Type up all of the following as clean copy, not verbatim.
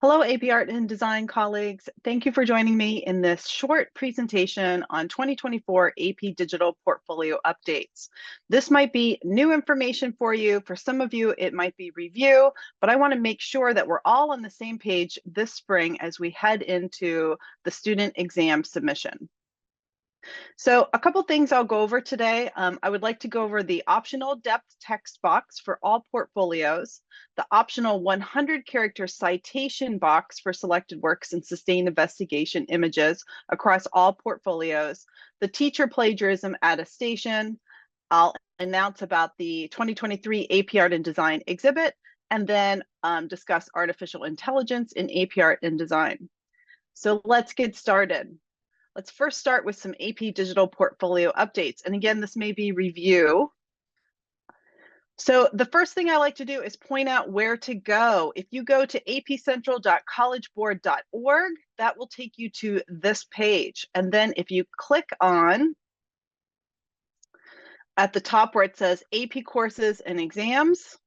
Hello, AP Art and Design colleagues. Thank you for joining me in this short presentation on 2024 AP Digital Portfolio Updates. This might be new information for you. For some of you, it might be review, but I want to make sure that we're all on the same page this spring as we head into the student exam submission. So a couple things I'll go over today. I would like to go over the optional depth text box for all portfolios, the optional 100-character citation box for selected works and sustained investigation images across all portfolios, the teacher plagiarism attestation. I'll announce about the 2023 AP Art and Design exhibit, and then discuss artificial intelligence in AP Art and Design. So let's get started. Let's first start with some AP Digital Portfolio updates. And again, this may be review. So the first thing I like to do is point out where to go. If you go to apcentral.collegeboard.org, that will take you to this page. And then if you click on at the top where it says AP Courses and Exams,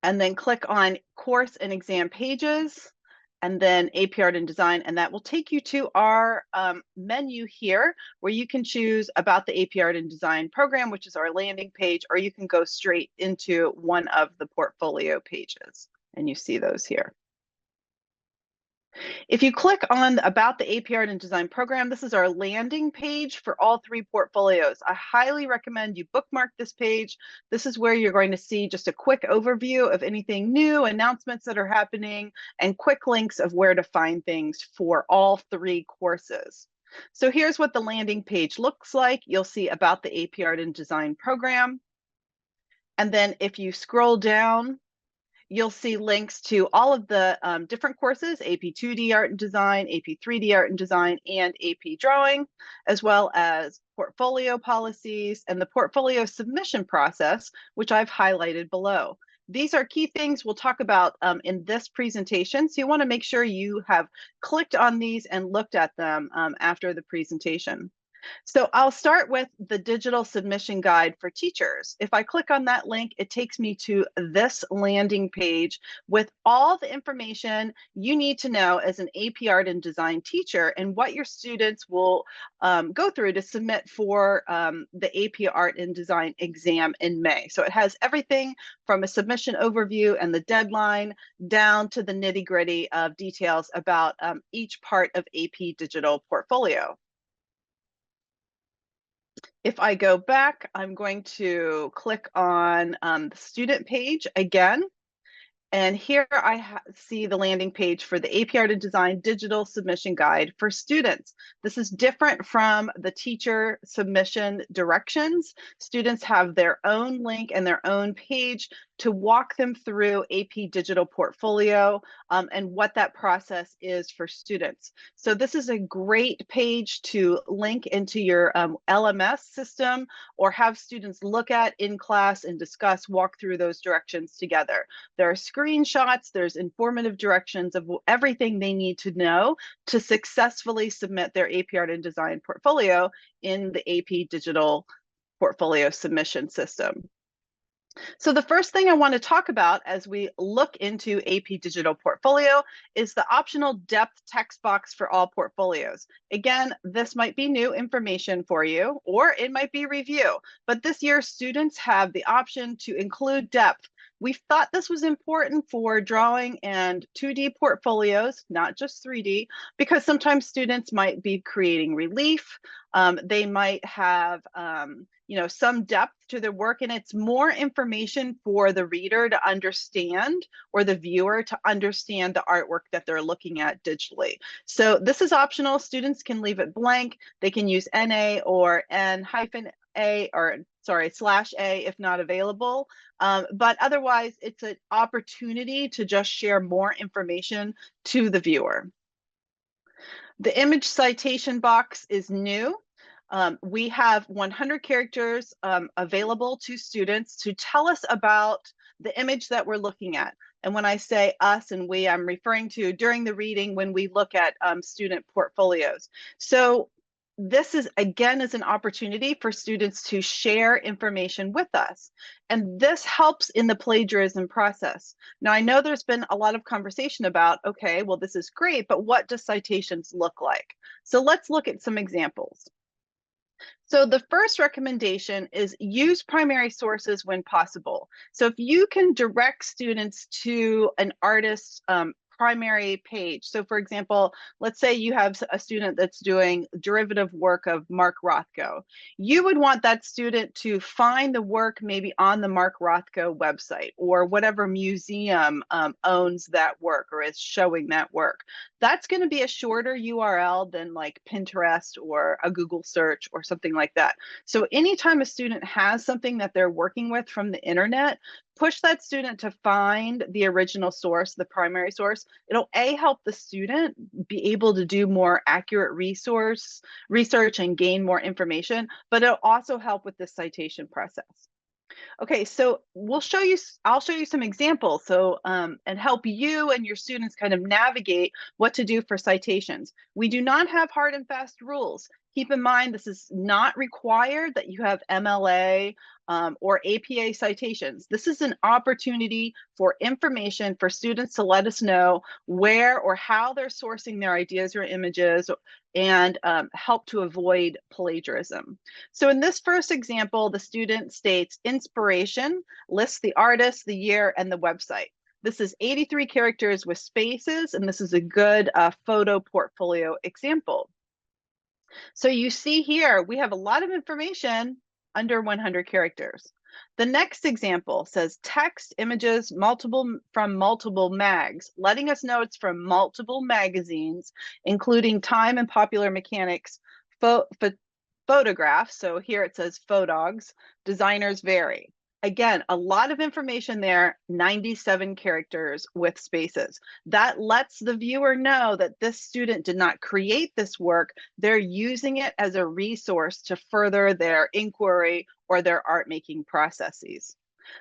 and then click on Course and Exam Pages, and then AP Art and Design, and that will take you to our menu here where you can choose about the AP Art and Design program, which is our landing page, or you can go straight into one of the portfolio pages, and you see those here. If you click on about the AP Art and Design program, this is our landing page for all three portfolios. I highly recommend you bookmark this page. This is where you're going to see just a quick overview of anything new, announcements that are happening, and quick links of where to find things for all three courses. So here's what the landing page looks like. You'll see about the AP Art and Design program. And then if you scroll down, you'll see links to all of the different courses, AP 2D Art and Design, AP 3D Art and Design, and AP Drawing, as well as portfolio policies and the portfolio submission process, which I've highlighted below. These are key things we'll talk about in this presentation, so you want to make sure you have clicked on these and looked at them after the presentation. So I'll start with the digital submission guide for teachers. If I click on that link, it takes me to this landing page with all the information you need to know as an AP Art and Design teacher and what your students will go through to submit for the AP Art and Design exam in May. So it has everything from a submission overview and the deadline down to the nitty-gritty of details about each part of AP Digital Portfolio. If I go back, I'm going to click on the student page again. And here I see the landing page for the AP Art and Design Digital Submission Guide for students. This is different from the teacher submission directions. Students have their own link and their own page to walk them through AP Digital Portfolio and what that process is for students. So this is a great page to link into your LMS system or have students look at in class and discuss, walk through those directions together. There are screenshots, there's informative directions of everything they need to know to successfully submit their AP Art and Design portfolio in the AP Digital Portfolio submission system. So the first thing I want to talk about as we look into AP Digital Portfolio is the optional depth text box for all portfolios. Again, this might be new information for you, or it might be review, but this year students have the option to include depth. We thought this was important for drawing and 2D portfolios, not just 3D, because sometimes students might be creating relief. They might have some depth to their work, and it's more information for the reader to understand or the viewer to understand the artwork that they're looking at digitally. So this is optional. Students can leave it blank. They can use NA or N-A or /A if not available. But otherwise, it's an opportunity to just share more information to the viewer. The image citation box is new. We have 100 characters available to students to tell us about the image that we're looking at. And when I say us and we, I'm referring to during the reading when we look at student portfolios. So this is again is an opportunity for students to share information with us. And this helps in the plagiarism process. Now, I know there's been a lot of conversation about, okay, well, this is great, but what do citations look like? So let's look at some examples. So the first recommendation is use primary sources when possible. So if you can direct students to an artist's primary page. So for example, let's say you have a student that's doing derivative work of Mark Rothko. You would want that student to find the work maybe on the Mark Rothko website or whatever museum owns that work or is showing that work. That's going to be a shorter URL than like Pinterest or a Google search or something like that. So anytime a student has something that they're working with from the internet, push that student to find the original source, the primary source. It'll help the student be able to do more accurate research and gain more information, but it'll also help with the citation process. Okay, so I'll show you some examples and help you and your students kind of navigate what to do for citations. We do not have hard and fast rules. Keep in mind, this is not required that you have MLA or APA citations. This is an opportunity for information for students to let us know where or how they're sourcing their ideas or images and help to avoid plagiarism. So in this first example, the student states inspiration, lists the artist, the year, and the website. This is 83 characters with spaces, and this is a good photo portfolio example. So you see here, we have a lot of information under 100 characters. The next example says text, images, from multiple mags, letting us know it's from multiple magazines, including Time and Popular Mechanics, photographs. So here it says photogs, designers vary. Again, a lot of information there, 97 characters with spaces. That lets the viewer know that this student did not create this work. They're using it as a resource to further their inquiry or their art making processes.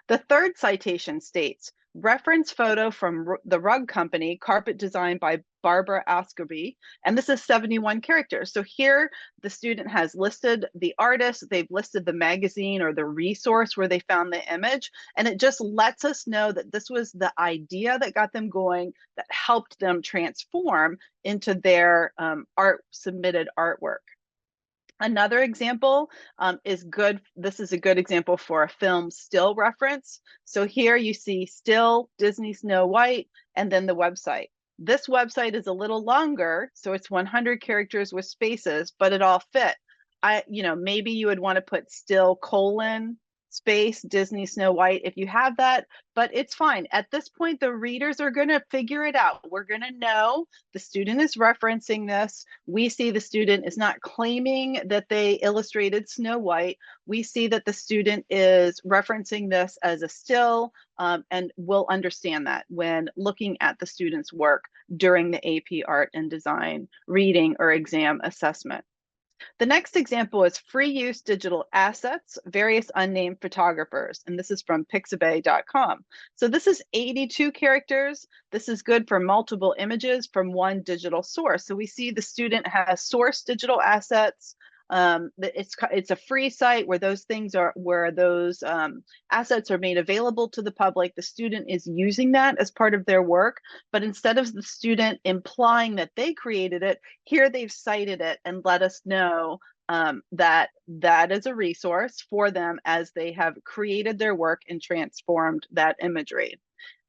The third citation states, reference photo from the rug company, carpet designed by Barbara Ascoby, and this is 71 characters. So here the student has listed the artist, they've listed the magazine or the resource where they found the image, and it just lets us know that this was the idea that got them going, that helped them transform into their submitted artwork. Another example is good. This is a good example for a film still reference. So here you see still Disney Snow White and then the website. This website is a little longer, so it's 100 characters with spaces, but it all fit. Maybe you would want to put still : space Disney Snow White if you have that, but it's fine. At this point, the readers are going to figure it out. We're going to know the student is referencing this. We see the student is not claiming that they illustrated Snow White. We see that the student is referencing this as a still, and we'll understand that when looking at the student's work during the AP Art and Design reading or exam assessment. The next example is free use digital assets, various unnamed photographers, and this is from pixabay.com. So this is 82 characters. This is good for multiple images from one digital source. So we see the student has sourced digital assets. It's a free site where those assets are made available to the public. The student is using that as part of their work, but instead of the student implying that they created it, here they've cited it and let us know that is a resource for them as they have created their work and transformed that imagery.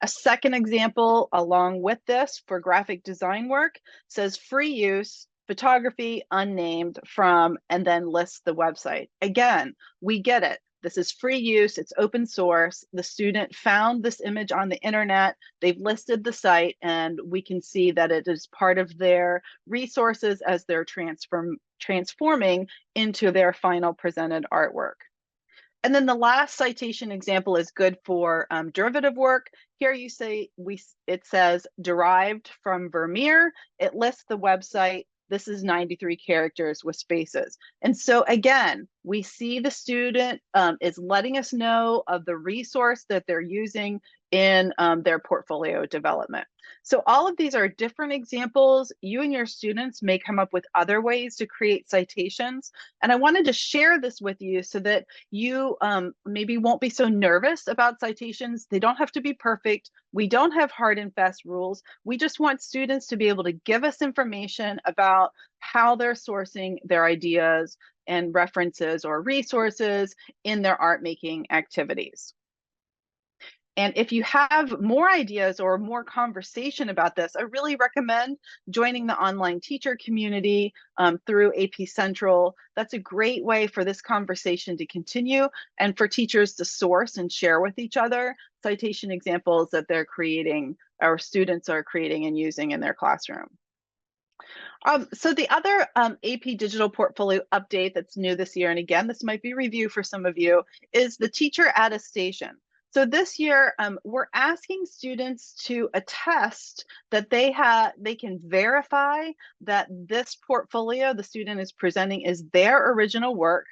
A second example along with this for graphic design work says free use photography unnamed from, and then lists the website. Again, we get it. This is free use, it's open source. The student found this image on the internet, they've listed the site, and we can see that it is part of their resources as they're transforming into their final presented artwork. And then the last citation example is good for derivative work. Here you say, it says derived from Vermeer. It lists the website. This is 93 characters with spaces. And so again, we see the student is letting us know of the resource that they're using. in their portfolio development. So all of these are different examples. You and your students may come up with other ways to create citations. And I wanted to share this with you so that you maybe won't be so nervous about citations. They don't have to be perfect. We don't have hard and fast rules. We just want students to be able to give us information about how they're sourcing their ideas and references or resources in their art making activities. And if you have more ideas or more conversation about this, I really recommend joining the online teacher community through AP Central. That's a great way for this conversation to continue and for teachers to source and share with each other citation examples that they're creating, or students are creating and using in their classroom. So the other AP Digital Portfolio update that's new this year, and again, this might be review for some of you, is the teacher attestation. So this year, we're asking students to attest that they can verify that this portfolio the student is presenting is their original work,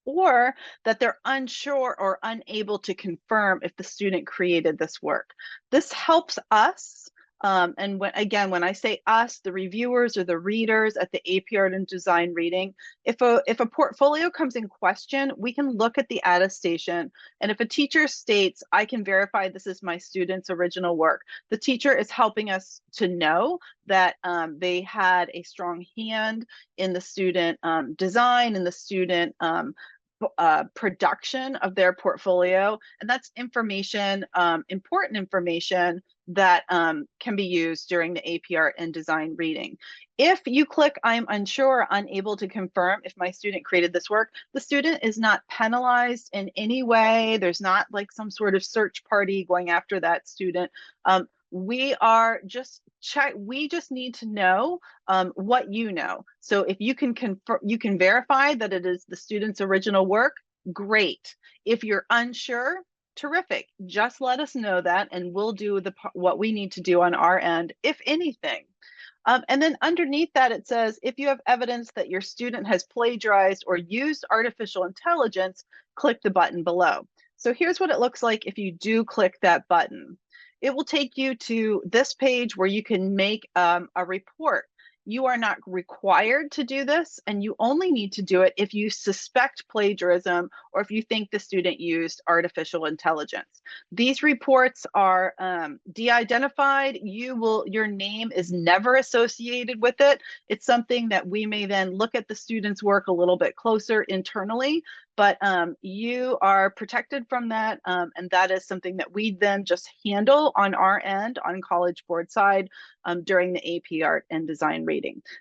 or that they're unsure or unable to confirm if the student created this work. This helps us. And when I say us, the reviewers or the readers at the AP Art and Design reading, if a portfolio comes in question, we can look at the attestation. And if a teacher states, I can verify this is my student's original work, the teacher is helping us to know that they had a strong hand in the student design and the student production of their portfolio. And that's information, important information that can be used during the AP Art and Design reading. If you click, I'm unsure, unable to confirm if my student created this work, the student is not penalized in any way. There's not like some sort of search party going after that student. We just need to know what you know. So if you can confirm, you can verify that it is the student's original work, great. If you're unsure, terrific. Just let us know that and we'll do what we need to do on our end, if anything. And then underneath that, it says, if you have evidence that your student has plagiarized or used artificial intelligence, click the button below. So here's what it looks like if you do click that button. It will take you to this page where you can make a report. You are not required to do this, and you only need to do it if you suspect plagiarism or if you think the student used artificial intelligence. These reports are de-identified. Your name is never associated with it. It's something that we may then look at the student's work a little bit closer internally, but you are protected from that, and that is something that we then just handle on our end, on College Board side, during the AP Art and Design reading.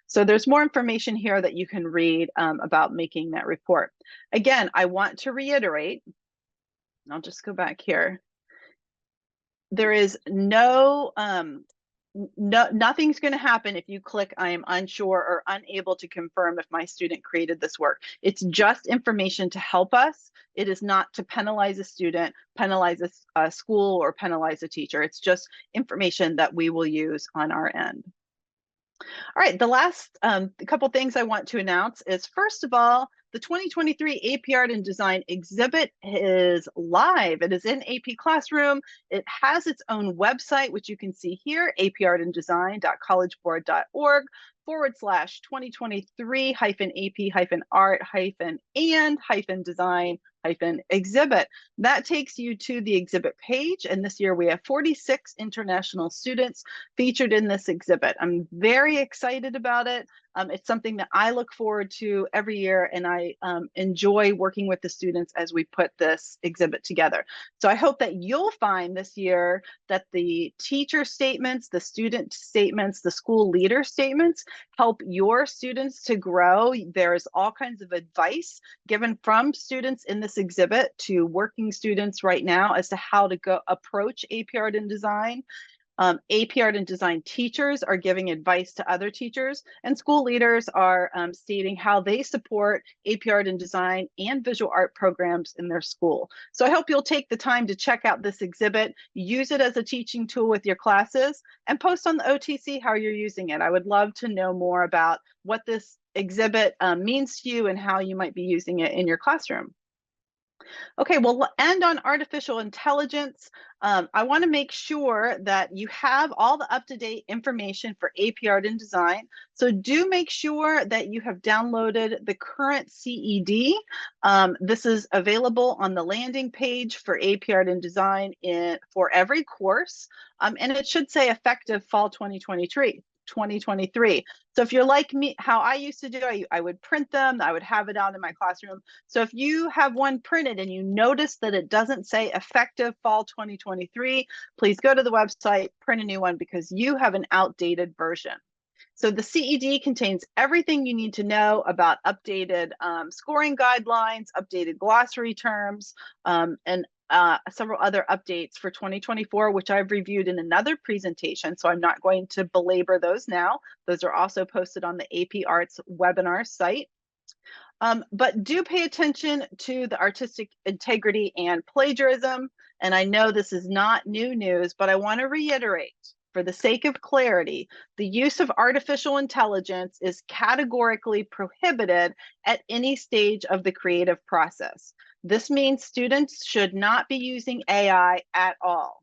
So there's more information here that you can read about making that report. Again, I want to reiterate, I'll just go back here. There is nothing's going to happen if you click I am unsure or unable to confirm if my student created this work. It's just information to help us. It is not to penalize a student, penalize a school, or penalize a teacher. It's just information that we will use on our end. All right, the last couple things I want to announce is, first of all, the 2023 AP Art and Design exhibit is live. It is in AP Classroom. It has its own website, which you can see here, apartanddesign.collegeboard.org /2023-AP-Art-and-Design-exhibit. That takes you to the exhibit page, and this year we have 46 international students featured in this exhibit. I'm very excited about it. It's something that I look forward to every year, and I enjoy working with the students as we put this exhibit together. So I hope that you'll find this year that the teacher statements, the student statements, the school leader statements help your students to grow. There's all kinds of advice given from students in this exhibit to working students right now as to how to go approach AP Art and Design. AP Art and Design teachers are giving advice to other teachers, and school leaders are stating how they support AP Art and Design and visual art programs in their school. So I hope you'll take the time to check out this exhibit, use it as a teaching tool with your classes, and post on the OTC how you're using it. I would love to know more about what this exhibit means to you and how you might be using it in your classroom. Okay, well, we'll end on artificial intelligence. I want to make sure that you have all the up-to-date information for AP Art and Design. So do make sure that you have downloaded the current CED. This is available on the landing page for AP Art and Design for every course. And it should say effective fall 2023. 2023. So if you're like me, how I used to do, I would print them, I would have it out in my classroom. So if you have one printed and you notice that it doesn't say effective fall 2023, please go to the website, print a new one because you have an outdated version. So the CED contains everything you need to know about updated scoring guidelines, updated glossary terms, and several other updates for 2024, which I've reviewed in another presentation. So I'm not going to belabor those now. Those are also posted on the AP Arts webinar site. But do pay attention to the artistic integrity and plagiarism. And I know this is not new news, but I want to reiterate, for the sake of clarity, the use of artificial intelligence is categorically prohibited at any stage of the creative process. This means students should not be using AI at all.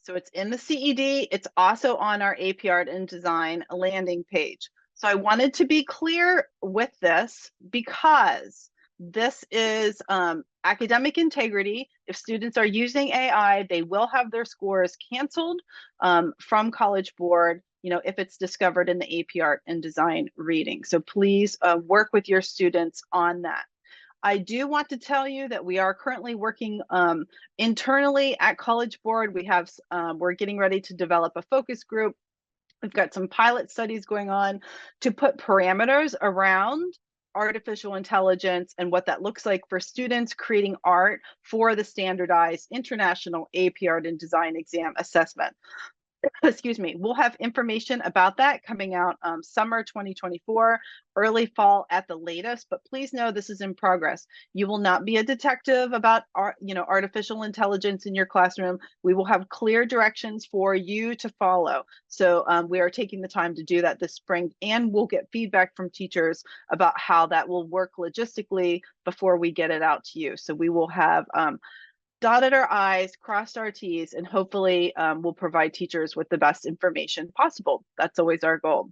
So it's in the CED. It's also on our AP Art and Design landing page. So I wanted to be clear with this because this is academic integrity. If students are using AI, they will have their scores canceled from College Board, you know, if it's discovered in the AP Art and Design reading. So please work with your students on that. I do want to tell you that we are currently working internally at College Board. We're getting ready to develop a focus group. We've got some pilot studies going on to put parameters around artificial intelligence and what that looks like for students creating art for the standardized international AP Art and Design exam assessment. Excuse me, we'll have information about that coming out summer 2024, early fall at the latest, but please know this is in progress. You will not be a detective about artificial intelligence in your classroom. We will have clear directions for you to follow. So we are taking the time to do that this spring, and we'll get feedback from teachers about how that will work logistically before we get it out to you. So we will have dotted our I's, crossed our T's, and hopefully we'll provide teachers with the best information possible. That's always our goal.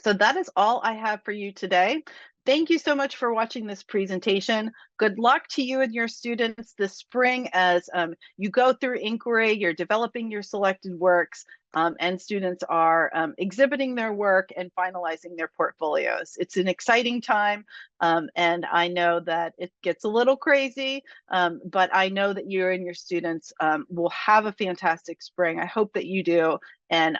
So that is all I have for you today. Thank you so much for watching this presentation. Good luck to you and your students this spring as you go through inquiry, you're developing your selected works, and students are exhibiting their work and finalizing their portfolios. It's an exciting time, and I know that it gets a little crazy, but I know that you and your students will have a fantastic spring. I hope that you do, and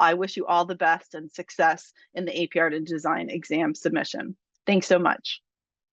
I wish you all the best and success in the AP Art and Design exam submission. Thanks so much.